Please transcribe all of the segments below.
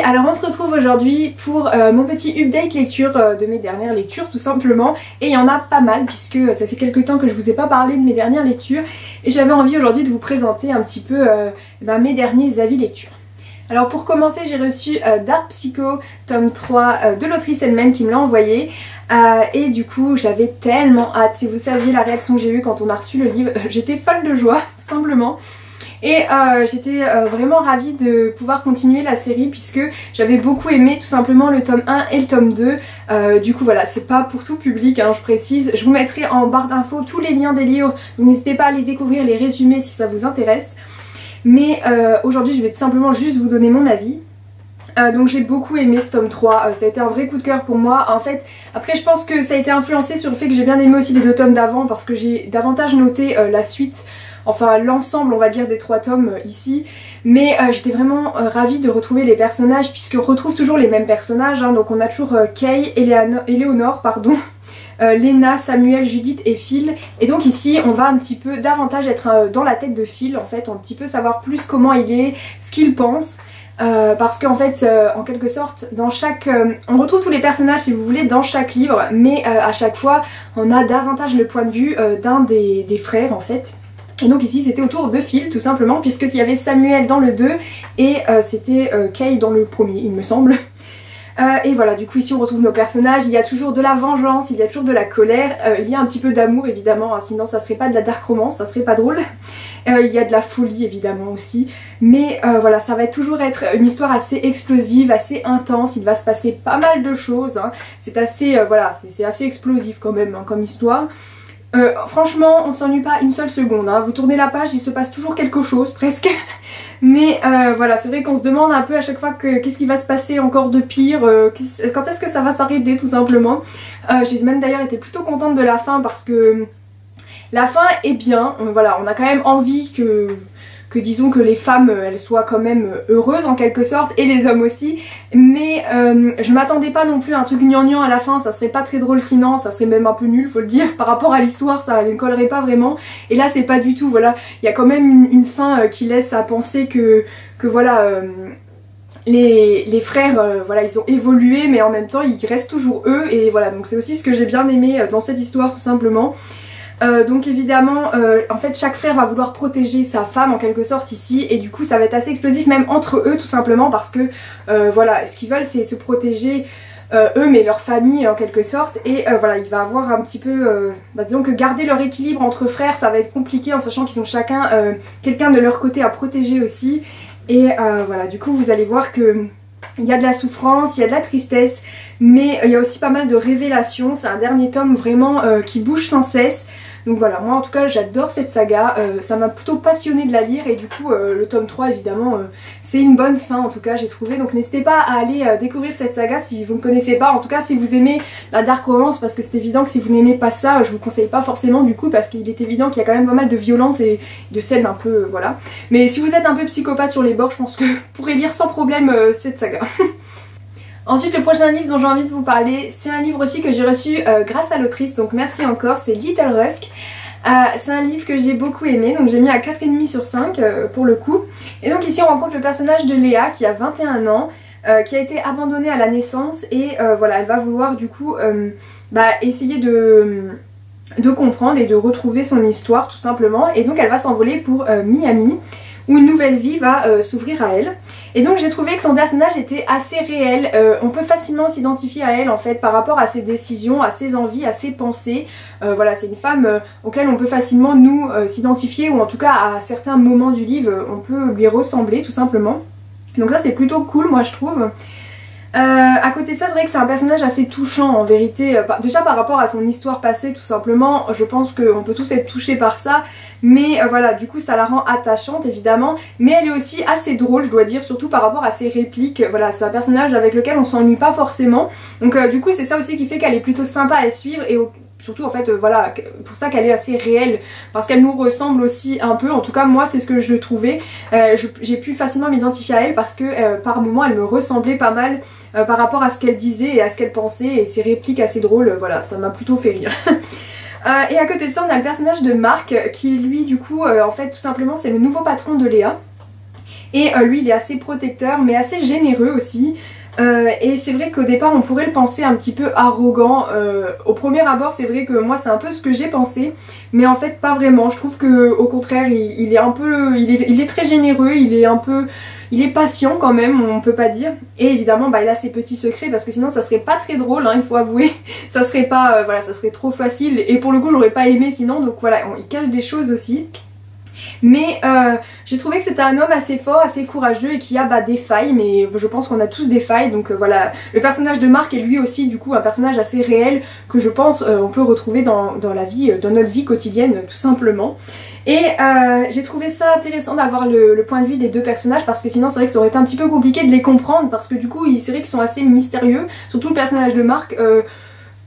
alors on se retrouve aujourd'hui pour mon petit update lecture de mes dernières lectures tout simplement. Et il y en a pas mal puisque ça fait quelques temps que je vous ai pas parlé de mes dernières lectures. Et j'avais envie aujourd'hui de vous présenter un petit peu mes derniers avis lecture. Alors pour commencer, j'ai reçu Dark Psycho tome 3 de l'autrice elle-même qui me l'a envoyé. Et du coup j'avais tellement hâte. Si vous saviez la réaction que j'ai eue quand on a reçu le livre, j'étais folle de joie tout simplement. Et j'étais vraiment ravie de pouvoir continuer la série puisque j'avais beaucoup aimé tout simplement le tome 1 et le tome 2. Du coup voilà, c'est pas pour tout public, hein, je précise. Je vous mettrai en barre d'infos tous les liens des livres, donc n'hésitez pas à aller découvrir les résumés si ça vous intéresse. Mais aujourd'hui je vais tout simplement juste vous donner mon avis. Donc j'ai beaucoup aimé ce tome 3, ça a été un vrai coup de cœur pour moi. En fait, après je pense que ça a été influencé sur le fait que j'ai bien aimé aussi les 2 tomes d'avant parce que j'ai davantage noté la suite, enfin l'ensemble on va dire des 3 tomes ici. Mais j'étais vraiment ravie de retrouver les personnages puisqu'on retrouve toujours les mêmes personnages, hein. Donc on a toujours Kay, Eleonore, pardon. Lena, Samuel, Judith et Phil. Et donc ici on va un petit peu davantage être dans la tête de Phil en fait, un petit peu savoir plus comment il est, ce qu'il pense. Parce qu'en fait en quelque sorte dans chaque on retrouve tous les personnages si vous voulez dans chaque livre, mais à chaque fois on a davantage le point de vue d'un des frères en fait. Et donc ici c'était autour de Phil tout simplement, puisque s'il y avait Samuel dans le 2 et c'était Kay dans le premier il me semble. Et voilà, du coup ici on retrouve nos personnages, il y a toujours de la vengeance, il y a toujours de la colère, il y a un petit peu d'amour évidemment, hein, sinon ça serait pas de la dark romance, ça serait pas drôle. Il y a de la folie évidemment aussi, mais voilà, ça va toujours être une histoire assez explosive, assez intense, il va se passer pas mal de choses, hein. C'est assez, voilà, c'est assez explosif quand même hein, comme histoire. Franchement on s'ennuie pas une seule seconde, hein. Vous tournez la page, il se passe toujours quelque chose presque. Mais voilà, c'est vrai qu'on se demande un peu à chaque fois qu'est-ce qui va se passer encore de pire, quand est-ce que ça va s'arrêter tout simplement. J'ai même d'ailleurs été plutôt contente de la fin parce que la fin est bien, voilà, on a quand même envie que disons que les femmes elles soient quand même heureuses en quelque sorte, et les hommes aussi, mais je m'attendais pas non plus à un truc gnangnan à la fin, ça serait pas très drôle sinon, ça serait même un peu nul faut le dire, par rapport à l'histoire ça ne collerait pas vraiment, et là c'est pas du tout, voilà, il y a quand même une fin qui laisse à penser que voilà, les frères, voilà, ils ont évolué mais en même temps ils restent toujours eux, et voilà, donc c'est aussi ce que j'ai bien aimé dans cette histoire tout simplement. Donc évidemment en fait chaque frère va vouloir protéger sa femme en quelque sorte ici, et du coup ça va être assez explosif même entre eux tout simplement parce que voilà, ce qu'ils veulent c'est se protéger eux mais leur famille en quelque sorte, et voilà, il va avoir un petit peu disons que garder leur équilibre entre frères ça va être compliqué en sachant qu'ils ont chacun quelqu'un de leur côté à protéger aussi, et voilà, du coup vous allez voir que il y a de la souffrance, il y a de la tristesse, mais il y a aussi pas mal de révélations. C'est un dernier tome vraiment qui bouge sans cesse. Donc voilà, moi en tout cas j'adore cette saga, ça m'a plutôt passionnée de la lire, et du coup le tome 3 évidemment c'est une bonne fin en tout cas j'ai trouvé. Donc n'hésitez pas à aller découvrir cette saga si vous ne connaissez pas, en tout cas si vous aimez la dark romance, parce que c'est évident que si vous n'aimez pas ça je vous conseille pas forcément du coup, parce qu'il est évident qu'il y a quand même pas mal de violence et de scènes un peu voilà. Mais si vous êtes un peu psychopathe sur les bords, je pense que vous pourrez lire sans problème cette saga. Ensuite le prochain livre dont j'ai envie de vous parler, c'est un livre aussi que j'ai reçu grâce à l'autrice, donc merci encore, c'est Little Rusk. C'est un livre que j'ai beaucoup aimé, donc j'ai mis à 4,5 sur 5 pour le coup. Et donc ici on rencontre le personnage de Léa qui a 21 ans, qui a été abandonnée à la naissance, et voilà, elle va vouloir du coup essayer de comprendre et de retrouver son histoire tout simplement. Et donc elle va s'envoler pour Miami, où une nouvelle vie va s'ouvrir à elle. Et donc j'ai trouvé que son personnage était assez réel, on peut facilement s'identifier à elle en fait par rapport à ses décisions, à ses envies, à ses pensées. Voilà, c'est une femme auquel on peut facilement nous s'identifier, ou en tout cas à certains moments du livre on peut lui ressembler tout simplement. Donc ça c'est plutôt cool moi je trouve. À côté de ça c'est vrai que c'est un personnage assez touchant en vérité, déjà par rapport à son histoire passée tout simplement, je pense qu'on peut tous être touchés par ça, mais voilà, du coup ça la rend attachante évidemment, mais elle est aussi assez drôle je dois dire, surtout par rapport à ses répliques. Voilà, c'est un personnage avec lequel on s'ennuie pas forcément, donc du coup c'est ça aussi qui fait qu'elle est plutôt sympa à suivre, et surtout en fait voilà, pour ça qu'elle est assez réelle, parce qu'elle nous ressemble aussi un peu, en tout cas moi c'est ce que je trouvais, j'ai pu facilement m'identifier à elle parce que par moments elle me ressemblait pas mal par rapport à ce qu'elle disait et à ce qu'elle pensait, et ses répliques assez drôles, voilà, ça m'a plutôt fait rire. Et à côté de ça on a le personnage de Marc qui lui du coup en fait tout simplement c'est le nouveau patron de Léa. et lui il est assez protecteur mais assez généreux aussi. Et c'est vrai qu'au départ on pourrait le penser un petit peu arrogant, au premier abord c'est vrai que moi c'est un peu ce que j'ai pensé, mais en fait pas vraiment. Je trouve que au contraire il est un peu, il est très généreux, il est patient quand même, on peut pas dire. Et évidemment bah, il a ses petits secrets parce que sinon ça serait pas très drôle hein, il faut avouer, ça serait pas, voilà, ça serait trop facile et pour le coup j'aurais pas aimé sinon, donc voilà, il cache des choses aussi. Mais j'ai trouvé que c'était un homme assez fort, assez courageux et qui a bah, des failles, mais je pense qu'on a tous des failles, donc voilà. Le personnage de Marc est lui aussi du coup un personnage assez réel que je pense on peut retrouver dans la vie, dans notre vie quotidienne tout simplement. Et j'ai trouvé ça intéressant d'avoir le point de vue des deux personnages parce que sinon c'est vrai que ça aurait été un petit peu compliqué de les comprendre parce que du coup c'est vrai qu'ils sont assez mystérieux, surtout le personnage de Marc.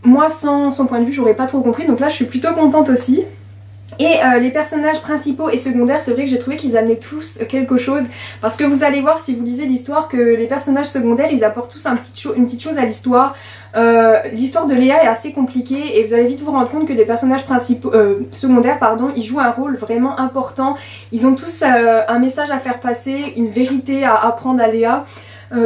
Moi sans son point de vue j'aurais pas trop compris, donc là je suis plutôt contente aussi. Et les personnages principaux et secondaires, c'est vrai que j'ai trouvé qu'ils amenaient tous quelque chose parce que vous allez voir si vous lisez l'histoire que les personnages secondaires ils apportent tous une petite chose à l'histoire. L'histoire de Léa est assez compliquée et vous allez vite vous rendre compte que les personnages principaux, secondaires pardon, ils jouent un rôle vraiment important. Ils ont tous un message à faire passer, une vérité à apprendre à Léa.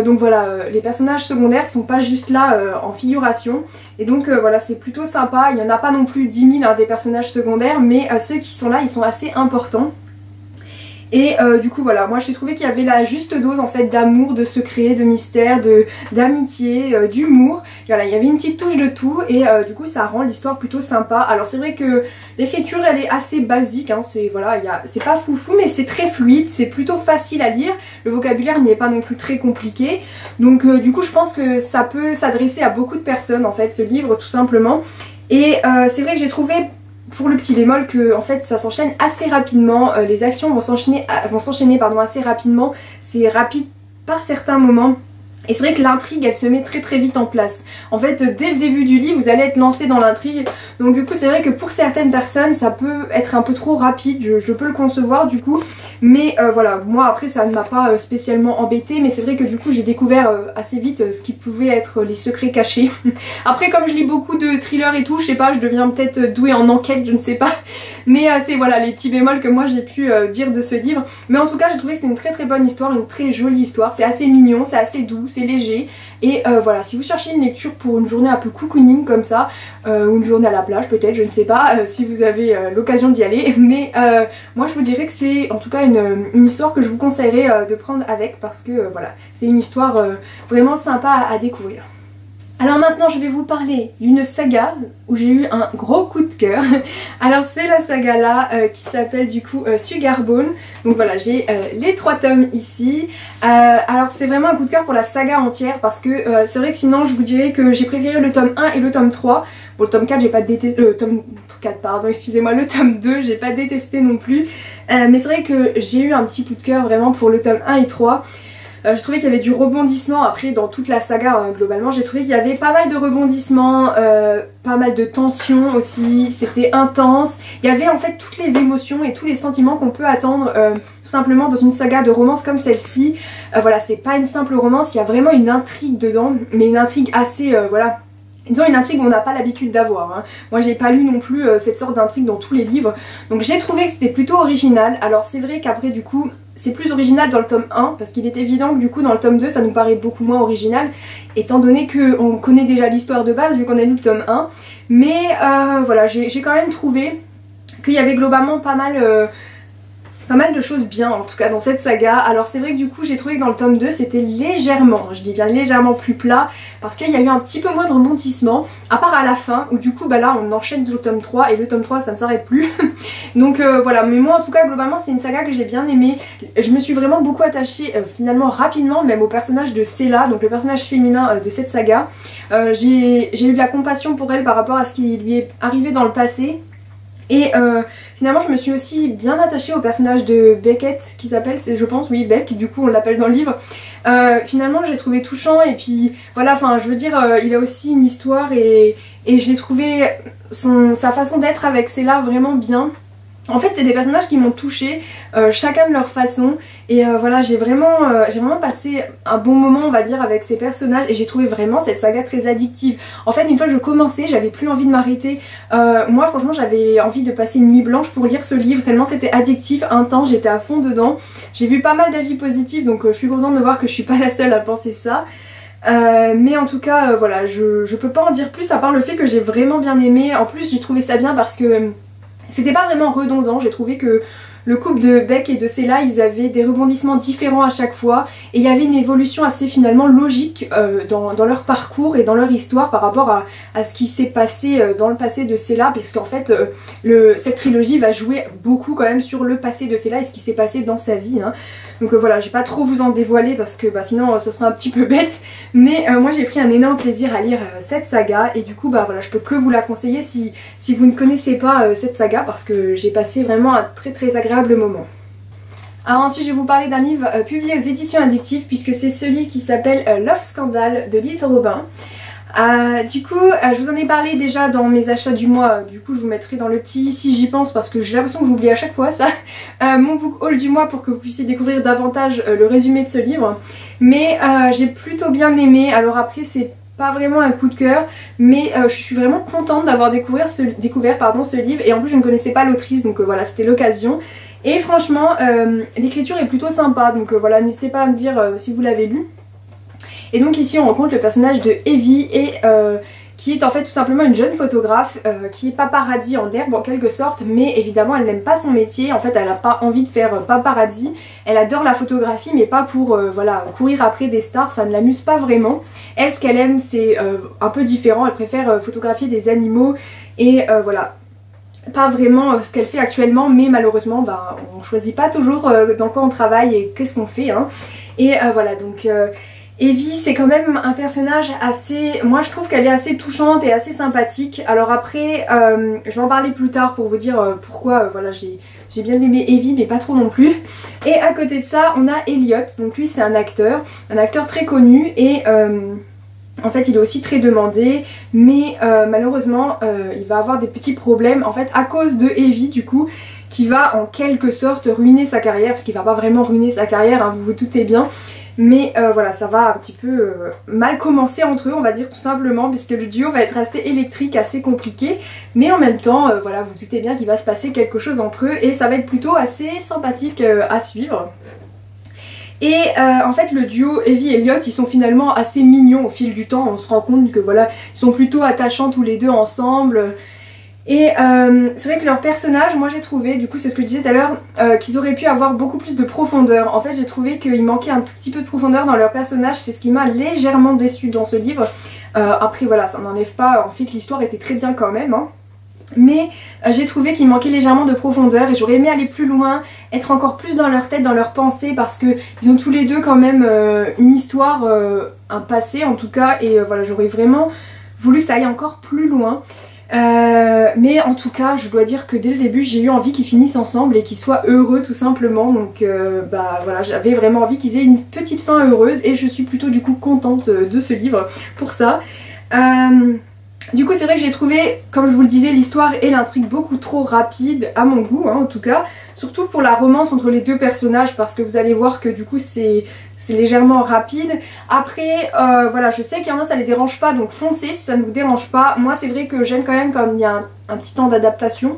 Donc voilà, les personnages secondaires sont pas juste là en figuration et donc voilà, c'est plutôt sympa. Il n'y en a pas non plus 10 000 hein, des personnages secondaires, mais ceux qui sont là ils sont assez importants. Et du coup voilà, moi j'ai trouvé qu'il y avait la juste dose en fait d'amour, de secret, de mystère, d'amitié, d'humour. Voilà, il y avait une petite touche de tout et du coup ça rend l'histoire plutôt sympa. Alors c'est vrai que l'écriture elle est assez basique, hein, c'est voilà, c'est pas foufou mais c'est très fluide, c'est plutôt facile à lire. Le vocabulaire n'y est pas non plus très compliqué. Donc du coup je pense que ça peut s'adresser à beaucoup de personnes en fait ce livre tout simplement. Et c'est vrai que j'ai trouvé pour le petit bémol que en fait ça s'enchaîne assez rapidement, les actions vont s'enchaîner assez rapidement, c'est rapide par certains moments. Et c'est vrai que l'intrigue elle se met très très vite en place. En fait dès le début du livre vous allez être lancé dans l'intrigue. Donc du coup c'est vrai que pour certaines personnes ça peut être un peu trop rapide, je peux le concevoir du coup. Mais voilà, moi après ça ne m'a pas spécialement embêté. Mais c'est vrai que du coup j'ai découvert assez vite ce qui pouvait être les secrets cachés. Après comme je lis beaucoup de thrillers et tout, je sais pas, je deviens peut-être douée en enquête, je ne sais pas. Mais c'est voilà les petits bémols que moi j'ai pu dire de ce livre. Mais en tout cas j'ai trouvé que c'était une très très bonne histoire, une très jolie histoire. C'est assez mignon, c'est assez doux, c'est léger. Et voilà, si vous cherchez une lecture pour une journée un peu cocooning comme ça, ou une journée à la plage peut-être, je ne sais pas si vous avez l'occasion d'y aller. Mais moi je vous dirais que c'est en tout cas une histoire que je vous conseillerais de prendre avec parce que voilà, c'est une histoire vraiment sympa à découvrir. Alors maintenant je vais vous parler d'une saga où j'ai eu un gros coup de cœur. Alors c'est la saga là qui s'appelle du coup Sugarbone. Donc voilà, j'ai les 3 tomes ici. Alors c'est vraiment un coup de cœur pour la saga entière parce que c'est vrai que sinon je vous dirais que j'ai préféré le tome 1 et le tome 3. Bon le tome 4 j'ai pas détesté, le tome 4 pardon, excusez-moi, le tome 2 j'ai pas détesté non plus. Mais c'est vrai que j'ai eu un petit coup de cœur vraiment pour le tome 1 et 3. Je trouvais qu'il y avait du rebondissement après dans toute la saga globalement, j'ai trouvé qu'il y avait pas mal de rebondissements, pas mal de tensions aussi, c'était intense. Il y avait en fait toutes les émotions et tous les sentiments qu'on peut attendre tout simplement dans une saga de romance comme celle-ci. Voilà, c'est pas une simple romance, il y a vraiment une intrigue dedans, mais une intrigue assez, voilà, disons une intrigue qu'on n'a pas l'habitude d'avoir. Hein. Moi j'ai pas lu non plus cette sorte d'intrigue dans tous les livres, donc j'ai trouvé que c'était plutôt original. Alors c'est vrai qu'après du coup c'est plus original dans le tome 1 parce qu'il est évident que du coup dans le tome 2 ça nous paraît beaucoup moins original étant donné qu'on connaît déjà l'histoire de base vu qu'on a lu le tome 1. Mais voilà, j'ai quand même trouvé qu'il y avait globalement pas mal de choses bien en tout cas dans cette saga. Alors c'est vrai que du coup j'ai trouvé que dans le tome 2 c'était légèrement, je dis bien légèrement plus plat parce qu'il y a eu un petit peu moins de rebondissement à part à la fin où du coup bah là on enchaîne sur le tome 3 et le tome 3 ça ne s'arrête plus. Donc voilà, mais moi en tout cas globalement c'est une saga que j'ai bien aimée. Je me suis vraiment beaucoup attachée finalement rapidement même au personnage de Sela, donc le personnage féminin de cette saga. J'ai eu de la compassion pour elle par rapport à ce qui lui est arrivé dans le passé. Et finalement je me suis aussi bien attachée au personnage de Beckett qui s'appelle, je pense, oui Beck, du coup on l'appelle dans le livre. Finalement j'ai trouvé touchant et puis voilà, enfin je veux dire il a aussi une histoire et j'ai trouvé sa façon d'être avec Sela vraiment bien. En fait c'est des personnages qui m'ont touchée, chacun de leur façon, et voilà j'ai vraiment passé un bon moment on va dire avec ces personnages, et j'ai trouvé vraiment cette saga très addictive. En fait une fois que je commençais j'avais plus envie de m'arrêter, moi franchement j'avais envie de passer une nuit blanche pour lire ce livre tellement c'était addictif, intense, j'étais à fond dedans. J'ai vu pas mal d'avis positifs donc je suis contente de voir que je suis pas la seule à penser ça. Mais en tout cas voilà je peux pas en dire plus à part le fait que j'ai vraiment bien aimé. En plus j'ai trouvé ça bien parce que c'était pas vraiment redondant, j'ai trouvé que le couple de Beck et de Sela ils avaient des rebondissements différents à chaque fois et il y avait une évolution assez finalement logique dans leur parcours et dans leur histoire par rapport à ce qui s'est passé dans le passé de Sela, parce qu'en fait cette trilogie va jouer beaucoup quand même sur le passé de Sela et ce qui s'est passé dans sa vie hein. Donc voilà, je vais pas trop vous en dévoiler parce que sinon ça serait un petit peu bête, mais moi j'ai pris un énorme plaisir à lire cette saga et du coup voilà je peux que vous la conseiller si vous ne connaissez pas cette saga, parce que j'ai passé vraiment un très agréable moment. Alors ensuite je vais vous parler d'un livre publié aux éditions Addictive puisque c'est celui qui s'appelle Love Scandal de Lise Robin. Du coup je vous en ai parlé déjà dans mes achats du mois, du coup je vous mettrai dans le petit si j'y pense parce que j'ai l'impression que j'oublie à chaque fois ça, mon book haul du mois pour que vous puissiez découvrir davantage le résumé de ce livre. Mais j'ai plutôt bien aimé, alors après c'est pas vraiment un coup de cœur, mais je suis vraiment contente d'avoir découvert ce livre, et en plus je ne connaissais pas l'autrice donc voilà c'était l'occasion. Et franchement l'écriture est plutôt sympa donc voilà n'hésitez pas à me dire si vous l'avez lu. Et donc ici on rencontre le personnage de Evie et qui est en fait tout simplement une jeune photographe qui est paparazzi en herbe en quelque sorte, mais évidemment elle n'aime pas son métier, en fait elle n'a pas envie de faire paparazzi, elle adore la photographie mais pas pour voilà courir après des stars, ça ne l'amuse pas vraiment. Elle ce qu'elle aime c'est un peu différent, elle préfère photographier des animaux et voilà. Pas vraiment ce qu'elle fait actuellement, mais malheureusement on choisit pas toujours dans quoi on travaille et qu'est-ce qu'on fait hein. Et voilà donc Evie c'est quand même un personnage assez, moi je trouve qu'elle est assez touchante et assez sympathique. Alors après je vais en parler plus tard pour vous dire pourquoi voilà j'ai bien aimé Evie mais pas trop non plus. Et à côté de ça on a Elliot, donc lui c'est un acteur très connu et en fait il est aussi très demandé, mais malheureusement il va avoir des petits problèmes en fait à cause de Evie du coup, qui va en quelque sorte ruiner sa carrière, parce qu'il va pas vraiment ruiner sa carrière hein, vous vous doutez bien. Mais voilà ça va un petit peu mal commencer entre eux on va dire tout simplement, puisque le duo va être assez électrique, assez compliqué, mais en même temps voilà vous doutez bien qu'il va se passer quelque chose entre eux et ça va être plutôt assez sympathique à suivre. Et en fait le duo Evie et Elliot ils sont finalement assez mignons au fil du temps, on se rend compte que voilà ils sont plutôt attachants tous les deux ensemble. Et c'est vrai que leurs personnages, moi j'ai trouvé, du coup c'est ce que je disais tout à l'heure, qu'ils auraient pu avoir beaucoup plus de profondeur. En fait j'ai trouvé qu'il manquait un tout petit peu de profondeur dans leurs personnages, c'est ce qui m'a légèrement déçue dans ce livre. Après voilà ça n'enlève pas en fait que l'histoire était très bien quand même hein. Mais j'ai trouvé qu'il manquait légèrement de profondeur et j'aurais aimé aller plus loin, être encore plus dans leur tête, dans leurs pensées, parce que ils ont tous les deux quand même une histoire, un passé en tout cas, et voilà j'aurais vraiment voulu que ça aille encore plus loin. Mais en tout cas je dois dire que dès le début j'ai eu envie qu'ils finissent ensemble et qu'ils soient heureux tout simplement, donc voilà j'avais vraiment envie qu'ils aient une petite fin heureuse et je suis plutôt du coup contente de ce livre pour ça. Du coup c'est vrai que j'ai trouvé, comme je vous le disais, l'histoire et l'intrigue beaucoup trop rapide à mon goût hein, en tout cas, surtout pour la romance entre les deux personnages, parce que vous allez voir que du coup c'est légèrement rapide. Après voilà je sais qu'il y en a ça les dérange pas, donc foncez si ça ne vous dérange pas. Moi c'est vrai que j'aime quand même quand il y a un petit temps d'adaptation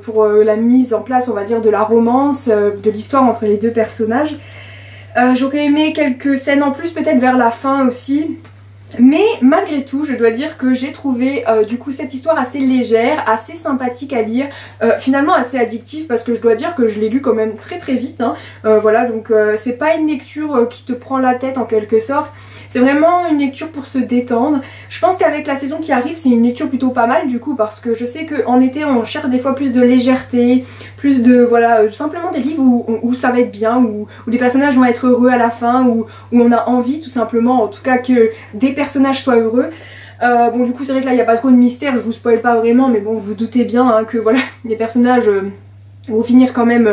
pour la mise en place on va dire de la romance, de l'histoire entre les deux personnages. J'aurais aimé quelques scènes en plus peut-être vers la fin aussi. Mais malgré tout je dois dire que j'ai trouvé du coup cette histoire assez légère, assez sympathique à lire, finalement assez addictive, parce que je dois dire que je l'ai lu quand même très vite hein. Voilà donc c'est pas une lecture qui te prend la tête en quelque sorte, c'est vraiment une lecture pour se détendre. Je pense qu'avec la saison qui arrive c'est une lecture plutôt pas mal du coup, parce que je sais qu'en été on cherche des fois plus de légèreté, plus de voilà simplement des livres où ça va être bien, où les personnages vont être heureux à la fin, où on a envie tout simplement en tout cas que des personnages soient heureux. Bon du coup c'est vrai que là il n'y a pas trop de mystère, je vous spoil pas vraiment, mais bon vous doutez bien hein, que voilà les personnages vont finir quand même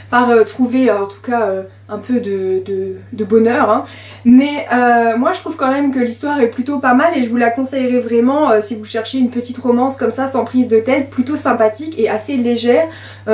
par trouver en tout cas un peu de bonheur, hein. Mais moi je trouve quand même que l'histoire est plutôt pas mal et je vous la conseillerais vraiment si vous cherchez une petite romance comme ça sans prise de tête, plutôt sympathique et assez légère.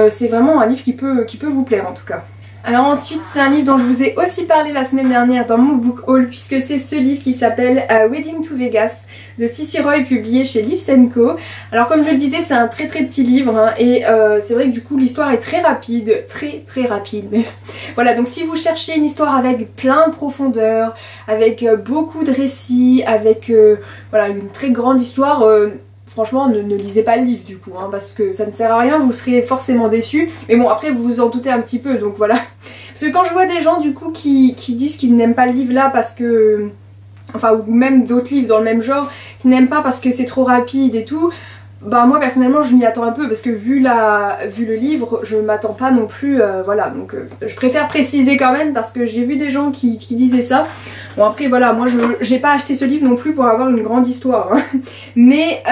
C'est vraiment un livre qui peut vous plaire en tout cas. Alors ensuite c'est un livre dont je vous ai aussi parlé la semaine dernière dans mon book haul, puisque c'est ce livre qui s'appelle Wedding to Vegas de Cici Roy, publié chez Livres & Co. Alors comme je le disais, c'est un très petit livre, hein, et c'est vrai que du coup l'histoire est très rapide, très rapide. Mais voilà, donc si vous cherchez une histoire avec plein de profondeur, avec beaucoup de récits, avec voilà, une très grande histoire, franchement ne lisez pas le livre du coup, hein, parce que ça ne sert à rien, vous serez forcément déçus. Mais bon, après vous vous en doutez un petit peu, donc voilà. Parce que quand je vois des gens du coup qui disent qu'ils n'aiment pas le livre là parce que... Enfin, ou même d'autres livres dans le même genre, qui n'aiment pas parce que c'est trop rapide et tout, bah moi personnellement je m'y attends un peu, parce que vu le livre, je m'attends pas non plus, voilà, donc je préfère préciser quand même, parce que j'ai vu des gens qui disaient ça. Bon après voilà, moi j'ai pas acheté ce livre non plus pour avoir une grande histoire, hein. Mais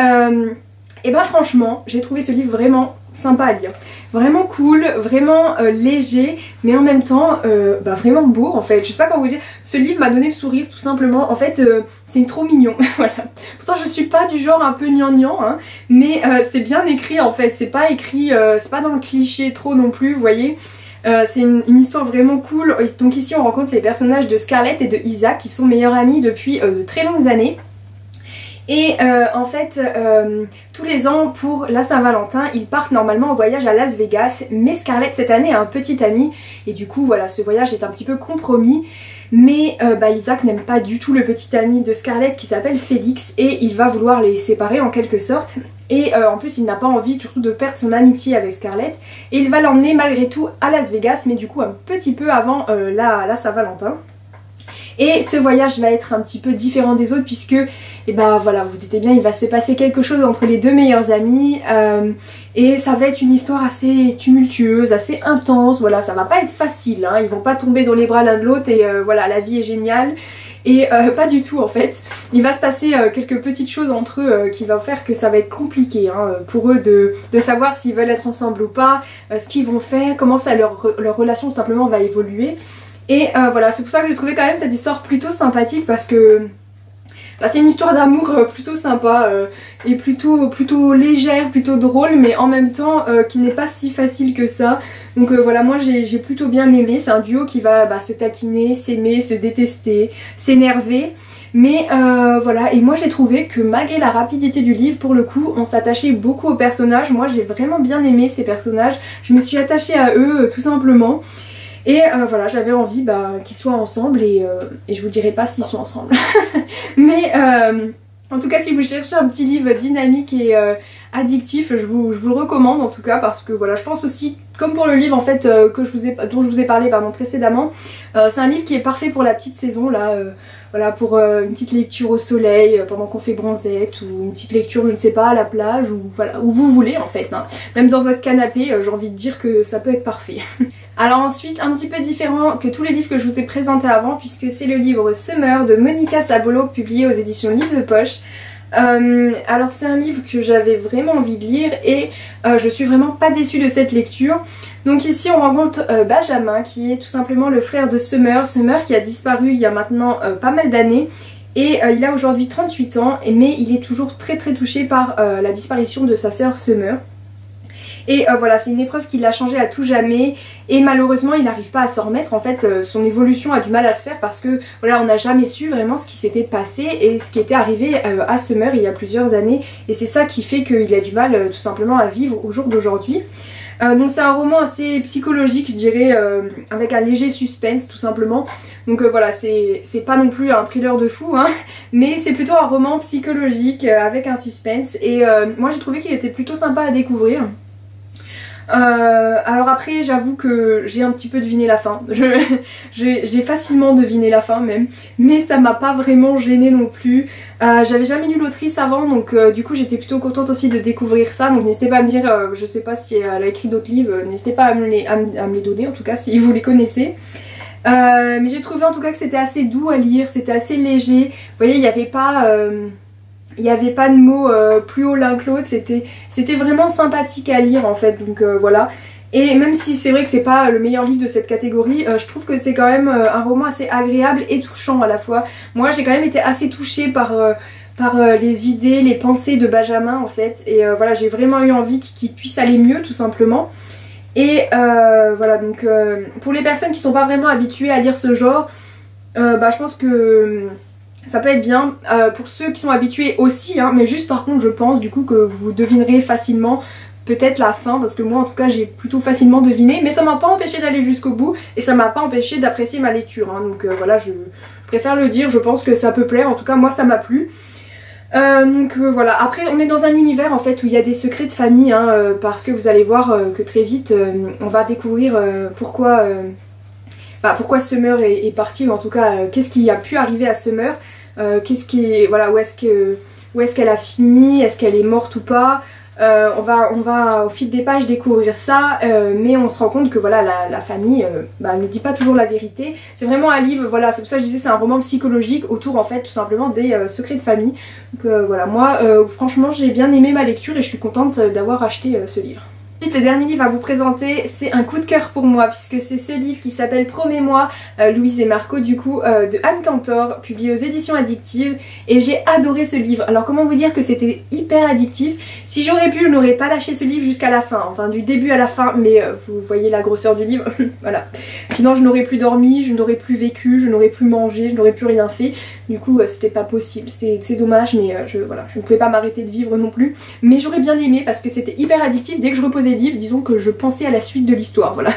et bah franchement, j'ai trouvé ce livre vraiment sympa à lire, vraiment cool, vraiment léger, mais en même temps bah vraiment beau en fait. Je sais pas comment vous dire, ce livre m'a donné le sourire tout simplement. En fait c'est trop mignon. Voilà. Pourtant je suis pas du genre un peu gnangnan, hein, mais c'est bien écrit en fait, c'est pas écrit, c'est pas dans le cliché trop non plus, vous voyez. C'est une histoire vraiment cool. Donc ici on rencontre les personnages de Scarlett et de Isaac, qui sont meilleurs amis depuis de très longues années. Et en fait, tous les ans pour la Saint-Valentin, ils partent normalement en voyage à Las Vegas, mais Scarlett cette année a un petit ami, et du coup voilà, ce voyage est un petit peu compromis. Mais bah, Isaac n'aime pas du tout le petit ami de Scarlett qui s'appelle Félix, et il va vouloir les séparer en quelque sorte. Et en plus il n'a pas envie surtout de perdre son amitié avec Scarlett, et il va l'emmener malgré tout à Las Vegas, mais du coup un petit peu avant la Saint-Valentin. Et ce voyage va être un petit peu différent des autres, puisque, et ben voilà, vous doutez bien, il va se passer quelque chose entre les deux meilleurs amis, et ça va être une histoire assez tumultueuse, assez intense. Voilà, ça va pas être facile, hein, ils vont pas tomber dans les bras l'un de l'autre et voilà, la vie est géniale. Et pas du tout en fait. Il va se passer quelques petites choses entre eux qui vont faire que ça va être compliqué, hein, pour eux de savoir s'ils veulent être ensemble ou pas, ce qu'ils vont faire, comment ça leur relation tout simplement va évoluer. Et voilà, c'est pour ça que j'ai trouvé quand même cette histoire plutôt sympathique, parce que bah, c'est une histoire d'amour plutôt sympa et plutôt légère, plutôt drôle, mais en même temps qui n'est pas si facile que ça. Donc voilà, moi j'ai plutôt bien aimé. C'est un duo qui va se taquiner, s'aimer, se détester, s'énerver. Mais voilà, et moi j'ai trouvé que malgré la rapidité du livre, pour le coup, on s'attachait beaucoup aux personnages. Moi j'ai vraiment bien aimé ces personnages, je me suis attachée à eux tout simplement. Et voilà, j'avais envie qu'ils soient ensemble, et je vous dirai pas s'ils sont ensemble. Mais en tout cas, si vous cherchez un petit livre dynamique et addictif, je vous le recommande en tout cas, parce que voilà, je pense aussi, comme pour le livre en fait dont je vous ai parlé précédemment, c'est un livre qui est parfait pour la petite saison là. Voilà, pour une petite lecture au soleil pendant qu'on fait bronzette, ou une petite lecture, je ne sais pas, à la plage, ou voilà, où vous voulez en fait, hein. Même dans votre canapé, j'ai envie de dire que ça peut être parfait. Alors ensuite, un petit peu différent que tous les livres que je vous ai présentés avant, puisque c'est le livre Summer de Monica Sabolo, publié aux éditions Livre de Poche. Alors c'est un livre que j'avais vraiment envie de lire, et je suis vraiment pas déçue de cette lecture. Donc ici on rencontre Benjamin, qui est tout simplement le frère de Summer, qui a disparu il y a maintenant pas mal d'années, et il a aujourd'hui 38 ans, mais il est toujours très touché par la disparition de sa sœur Summer. Et voilà, c'est une épreuve qui l'a changé à tout jamais, et malheureusement il n'arrive pas à s'en remettre. En fait son évolution a du mal à se faire, parce que voilà, on n'a jamais su vraiment ce qui s'était passé et ce qui était arrivé à Summer il y a plusieurs années, et c'est ça qui fait qu'il a du mal tout simplement à vivre au jour d'aujourd'hui. Donc c'est un roman assez psychologique, je dirais, avec un léger suspense tout simplement. Donc voilà, c'est pas non plus un thriller de fou, hein, mais c'est plutôt un roman psychologique avec un suspense, et moi j'ai trouvé qu'il était plutôt sympa à découvrir. Alors après j'avoue que j'ai un petit peu deviné la fin, j'ai facilement deviné la fin même, mais ça m'a pas vraiment gênée non plus. J'avais jamais lu l'autrice avant, donc du coup j'étais plutôt contente aussi de découvrir ça, donc n'hésitez pas à me dire, je sais pas si elle a écrit d'autres livres, n'hésitez pas à me les donner en tout cas si vous les connaissez. Mais j'ai trouvé en tout cas que c'était assez doux à lire, c'était assez léger, vous voyez, il n'y avait pas de mots plus haut l'un que l'autre, c'était vraiment sympathique à lire en fait, donc voilà. Et même si c'est vrai que c'est pas le meilleur livre de cette catégorie, je trouve que c'est quand même un roman assez agréable et touchant à la fois. Moi j'ai quand même été assez touchée par les idées, les pensées de Benjamin en fait. Et voilà, j'ai vraiment eu envie qu'il puisse aller mieux tout simplement. Et voilà, donc pour les personnes qui sont pas vraiment habituées à lire ce genre, je pense que ça peut être bien. Pour ceux qui sont habitués aussi, hein, mais juste par contre je pense du coup que vous devinerez facilement peut-être la fin, parce que moi en tout cas j'ai plutôt facilement deviné, mais ça m'a pas empêché d'aller jusqu'au bout et ça m'a pas empêché d'apprécier ma lecture, hein. Donc voilà, je préfère le dire, je pense que ça peut plaire, en tout cas moi ça m'a plu. Voilà, après on est dans un univers en fait où il y a des secrets de famille, hein, parce que vous allez voir que très vite on va découvrir pourquoi Summer est partie, ou en tout cas qu'est-ce qui a pu arriver à Summer, voilà, où est-ce qu'elle a fini, est-ce qu'elle est morte ou pas. On va au fil des pages découvrir ça, mais on se rend compte que voilà, la famille ne dit pas toujours la vérité. C'est vraiment un livre, voilà, c'est pour ça que je disais c'est un roman psychologique autour en fait tout simplement des secrets de famille. Donc voilà, moi franchement j'ai bien aimé ma lecture et je suis contente d'avoir acheté ce livre. Ensuite, le dernier livre à vous présenter, c'est un coup de cœur pour moi puisque c'est ce livre qui s'appelle Promets-moi, Louise et Marco du coup, de Anne Cantor, publié aux éditions Addictive, et j'ai adoré ce livre. Alors comment vous dire que c'était hyper addictif. Si j'aurais pu, je n'aurais pas lâché ce livre jusqu'à la fin, enfin du début à la fin, mais vous voyez la grosseur du livre, voilà. Sinon je n'aurais plus dormi, je n'aurais plus vécu, je n'aurais plus mangé, je n'aurais plus rien fait. Du coup c'était pas possible, c'est dommage, mais voilà, je ne pouvais pas m'arrêter de vivre non plus. Mais j'aurais bien aimé parce que c'était hyper addictif. Dès que je reposais le livre, disons que je pensais à la suite de l'histoire, voilà.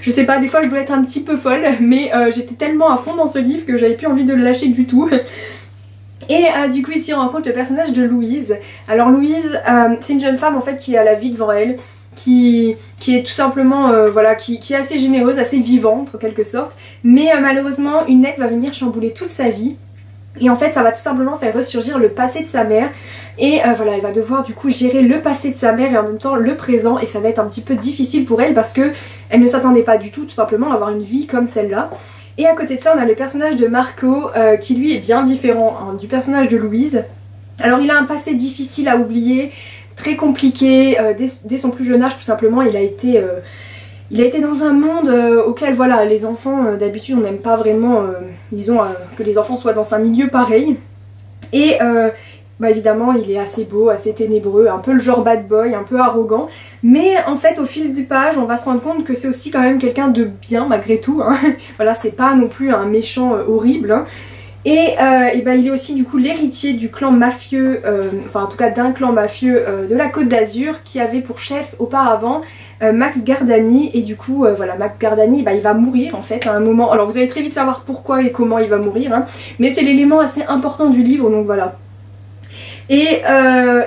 Je sais pas, des fois je dois être un petit peu folle, mais j'étais tellement à fond dans ce livre que j'avais plus envie de le lâcher du tout. Et du coup ici on rencontre le personnage de Louise. Alors Louise, c'est une jeune femme en fait qui a la vie devant elle, qui est tout simplement voilà, qui est assez généreuse, assez vivante en quelque sorte, mais malheureusement une lettre va venir chambouler toute sa vie. Et en fait ça va tout simplement faire ressurgir le passé de sa mère. Et voilà, elle va devoir du coup gérer le passé de sa mère et en même temps le présent. Et ça va être un petit peu difficile pour elle parce que elle ne s'attendait pas du tout simplement à avoir une vie comme celle-là. Et à côté de ça on a le personnage de Marco qui lui est bien différent hein, du personnage de Louise. Alors il a un passé difficile à oublier, très compliqué, dès son plus jeune âge tout simplement. Il a été dans un monde auquel voilà, les enfants d'habitude on n'aime pas vraiment, disons que les enfants soient dans un milieu pareil. Et évidemment il est assez beau, assez ténébreux, un peu le genre bad boy, un peu arrogant. Mais en fait au fil du page on va se rendre compte que c'est aussi quand même quelqu'un de bien malgré tout, hein. Voilà, c'est pas non plus un méchant horrible, hein. Et il est aussi du coup l'héritier du clan mafieux, enfin en tout cas d'un clan mafieux de la Côte d'Azur qui avait pour chef auparavant Max Gardani. Et du coup voilà, Max Gardani il va mourir en fait à un moment. Alors vous allez très vite savoir pourquoi et comment il va mourir, hein, mais c'est l'élément assez important du livre, donc voilà. Et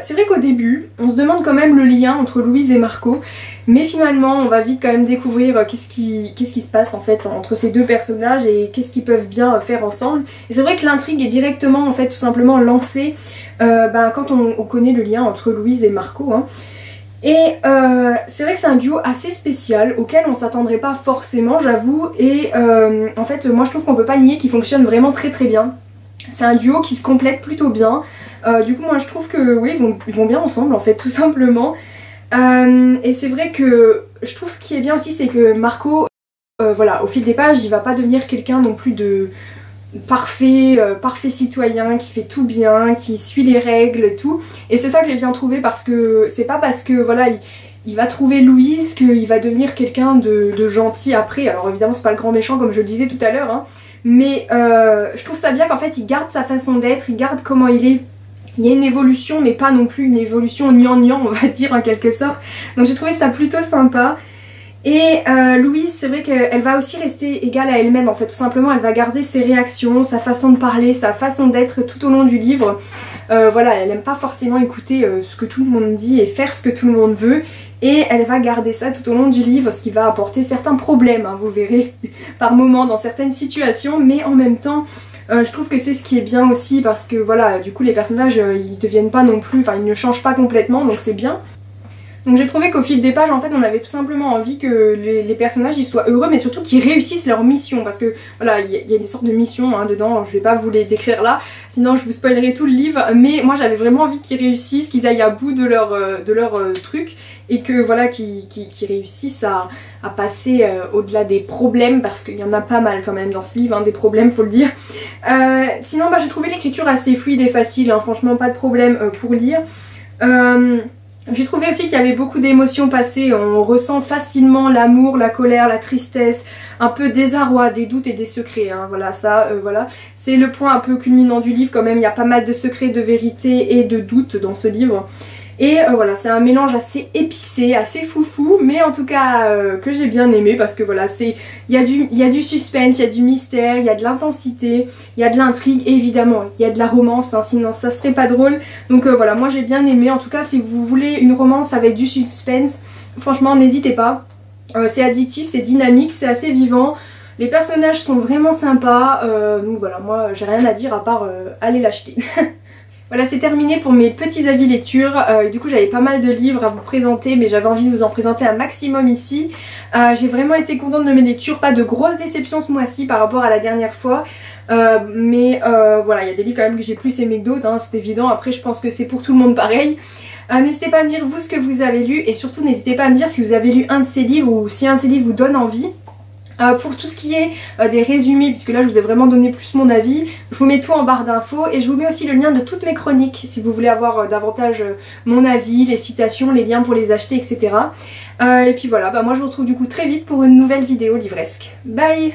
c'est vrai qu'au début on se demande quand même le lien entre Louise et Marco, mais finalement on va vite quand même découvrir qu'est-ce qui se passe en fait entre ces deux personnages et qu'est-ce qu'ils peuvent bien faire ensemble. Et c'est vrai que l'intrigue est directement en fait tout simplement lancée quand on connaît le lien entre Louise et Marco, hein. Et c'est vrai que c'est un duo assez spécial auquel on s'attendrait pas forcément, j'avoue. Et en fait moi je trouve qu'on peut pas nier qu'il fonctionne vraiment très très bien. C'est un duo qui se complète plutôt bien. Du coup moi je trouve que oui, ils vont bien ensemble en fait tout simplement. Et c'est vrai que je trouve ce qui est bien aussi c'est que Marco, voilà, au fil des pages il va pas devenir quelqu'un non plus de parfait citoyen qui fait tout bien, qui suit les règles, tout. Et c'est ça que j'ai bien trouvé, parce que c'est pas parce que voilà il va trouver Louise qu'il va devenir quelqu'un de gentil après. Alors évidemment c'est pas le grand méchant comme je le disais tout à l'heure, hein, mais je trouve ça bien qu'en fait il garde sa façon d'être, il garde comment il est. Il y a une évolution mais pas non plus une évolution gnangnan on va dire en quelque sorte. Donc j'ai trouvé ça plutôt sympa. Et Louise, c'est vrai qu'elle va aussi rester égale à elle-même en fait, tout simplement elle va garder ses réactions, sa façon de parler, sa façon d'être tout au long du livre. Voilà, elle aime pas forcément écouter ce que tout le monde dit et faire ce que tout le monde veut. Et elle va garder ça tout au long du livre, ce qui va apporter certains problèmes, hein, vous verrez, par moments dans certaines situations. Mais en même temps, je trouve que c'est ce qui est bien aussi, parce que voilà, du coup les personnages ils deviennent pas non plus, enfin ils ne changent pas complètement, donc c'est bien. Donc j'ai trouvé qu'au fil des pages en fait on avait tout simplement envie que les personnages ils soient heureux, mais surtout qu'ils réussissent leur mission, parce que voilà il y a des sortes de missions hein, dedans, je vais pas vous les décrire là sinon je vous spoilerai tout le livre, mais moi j'avais vraiment envie qu'ils réussissent, qu'ils aillent à bout de leur truc, et que voilà qu'ils réussissent à passer au-delà des problèmes, parce qu'il y en a pas mal quand même dans ce livre, hein, des problèmes faut le dire. Sinon bah, j'ai trouvé l'écriture assez fluide et facile, hein, franchement pas de problème pour lire. J'ai trouvé aussi qu'il y avait beaucoup d'émotions passées, on ressent facilement l'amour, la colère, la tristesse, un peu désarroi, des doutes et des secrets, hein. Voilà ça, voilà. C'est le point un peu culminant du livre quand même, il y a pas mal de secrets, de vérités et de doutes dans ce livre. Et voilà, c'est un mélange assez épicé, assez foufou, mais en tout cas que j'ai bien aimé, parce que voilà, il y a du suspense, il y a du mystère, il y a de l'intensité, il y a de l'intrigue, et évidemment il y a de la romance, hein, sinon ça serait pas drôle. Donc voilà, moi j'ai bien aimé. En tout cas si vous voulez une romance avec du suspense, franchement n'hésitez pas. C'est addictif, c'est dynamique, c'est assez vivant. Les personnages sont vraiment sympas, donc voilà, moi j'ai rien à dire à part aller l'acheter. Voilà, c'est terminé pour mes petits avis lecture. Du coup j'avais pas mal de livres à vous présenter, mais j'avais envie de vous en présenter un maximum ici. J'ai vraiment été contente de mes lectures, pas de grosses déceptions ce mois-ci par rapport à la dernière fois. Mais voilà, il y a des livres quand même que j'ai plus aimé que d'autres, hein, c'est évident. Après je pense que c'est pour tout le monde pareil. N'hésitez pas à me dire vous ce que vous avez lu, et surtout n'hésitez pas à me dire si vous avez lu un de ces livres ou si un de ces livres vous donne envie. Pour tout ce qui est des résumés, puisque là je vous ai vraiment donné plus mon avis, je vous mets tout en barre d'infos, et je vous mets aussi le lien de toutes mes chroniques si vous voulez avoir davantage mon avis, les citations, les liens pour les acheter, etc. Et puis voilà, bah moi je vous retrouve du coup très vite pour une nouvelle vidéo livresque. Bye!